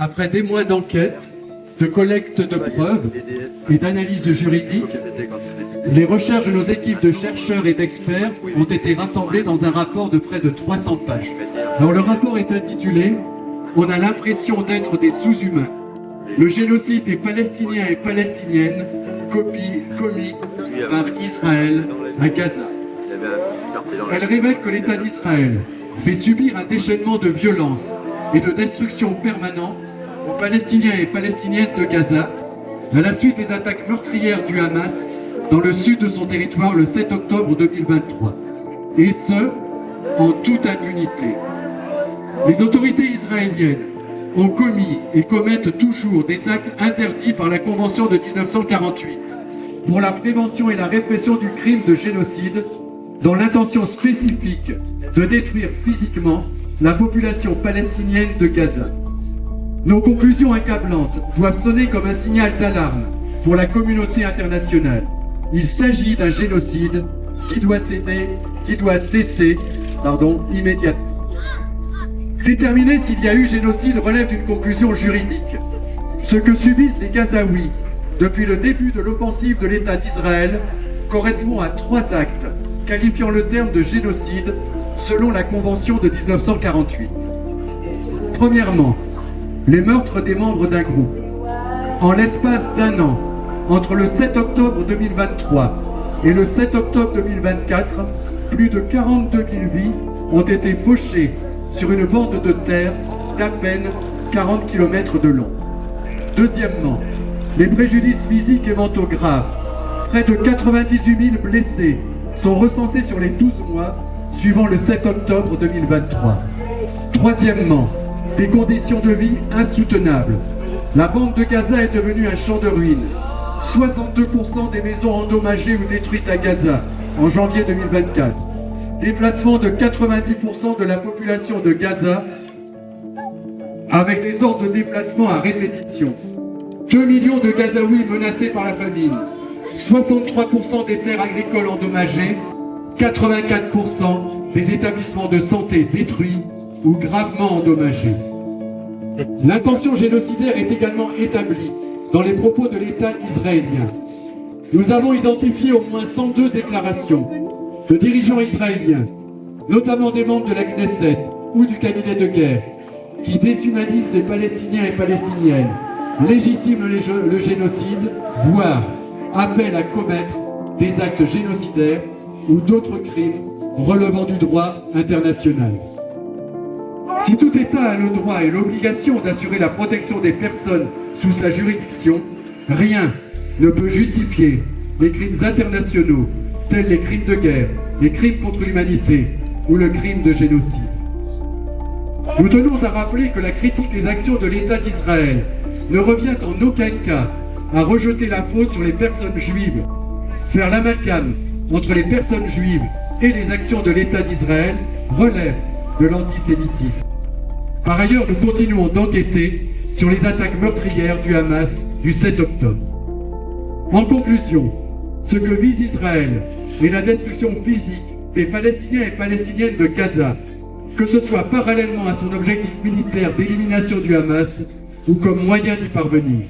Après des mois d'enquête, de collecte de preuves et d'analyse juridique, les recherches de nos équipes de chercheurs et d'experts ont été rassemblées dans un rapport de près de 300 pages. Alors, le rapport est intitulé « On a l'impression d'être des sous-humains. Le génocide des Palestiniens et Palestiniennes commis par Israël à Gaza ». Elle révèle que l'État d'Israël fait subir un déchaînement de violence et de destruction permanent aux Palestiniens et Palestiniennes de Gaza à la suite des attaques meurtrières du Hamas dans le sud de son territoire le 7 octobre 2023. Et ce, en toute impunité. Les autorités israéliennes ont commis et commettent toujours des actes interdits par la Convention de 1948 pour la prévention et la répression du crime de génocide, dont l'intention spécifique de détruire physiquement la population palestinienne de Gaza. Nos conclusions accablantes doivent sonner comme un signal d'alarme pour la communauté internationale. Il s'agit d'un génocide qui doit cesser immédiatement. Déterminer s'il y a eu génocide relève d'une conclusion juridique. Ce que subissent les Gazaouis depuis le début de l'offensive de l'État d'Israël correspond à 3 actes qualifiant le terme de génocide selon la Convention de 1948. Premièrement, les meurtres des membres d'un groupe. En l'espace d'1 an, entre le 7 octobre 2023 et le 7 octobre 2024, plus de 42 000 vies ont été fauchées sur une bande de terre d'à peine 40 km de long. Deuxièmement, les préjudices physiques et mentaux graves. Près de 98 000 blessés sont recensés sur les 12 mois suivant le 7 octobre 2023. Troisièmement, des conditions de vie insoutenables. La bande de Gaza est devenue un champ de ruines. 62% des maisons endommagées ou détruites à Gaza en janvier 2024. Déplacement de 90% de la population de Gaza avec des ordres de déplacement à répétition. 2 millions de Gazaouis menacés par la famine. 63% des terres agricoles endommagées. 84% des établissements de santé détruits ou gravement endommagés. L'intention génocidaire est également établie dans les propos de l'État israélien. Nous avons identifié au moins 102 déclarations de dirigeants israéliens, notamment des membres de la Knesset ou du cabinet de guerre, qui déshumanisent les Palestiniens et Palestiniennes, légitiment le génocide, voire appellent à commettre des actes génocidaires ou d'autres crimes relevant du droit international. Si tout État a le droit et l'obligation d'assurer la protection des personnes sous sa juridiction, rien ne peut justifier les crimes internationaux tels les crimes de guerre, les crimes contre l'humanité ou le crime de génocide. Nous tenons à rappeler que la critique des actions de l'État d'Israël ne revient en aucun cas à rejeter la faute sur les personnes juives. Faire l'amalgame entre les personnes juives et les actions de l'État d'Israël relève de l'antisémitisme. Par ailleurs, nous continuons d'enquêter sur les attaques meurtrières du Hamas du 7 octobre. En conclusion, ce que vise Israël est la destruction physique des Palestiniens et Palestiniennes de Gaza, que ce soit parallèlement à son objectif militaire d'élimination du Hamas ou comme moyen d'y parvenir.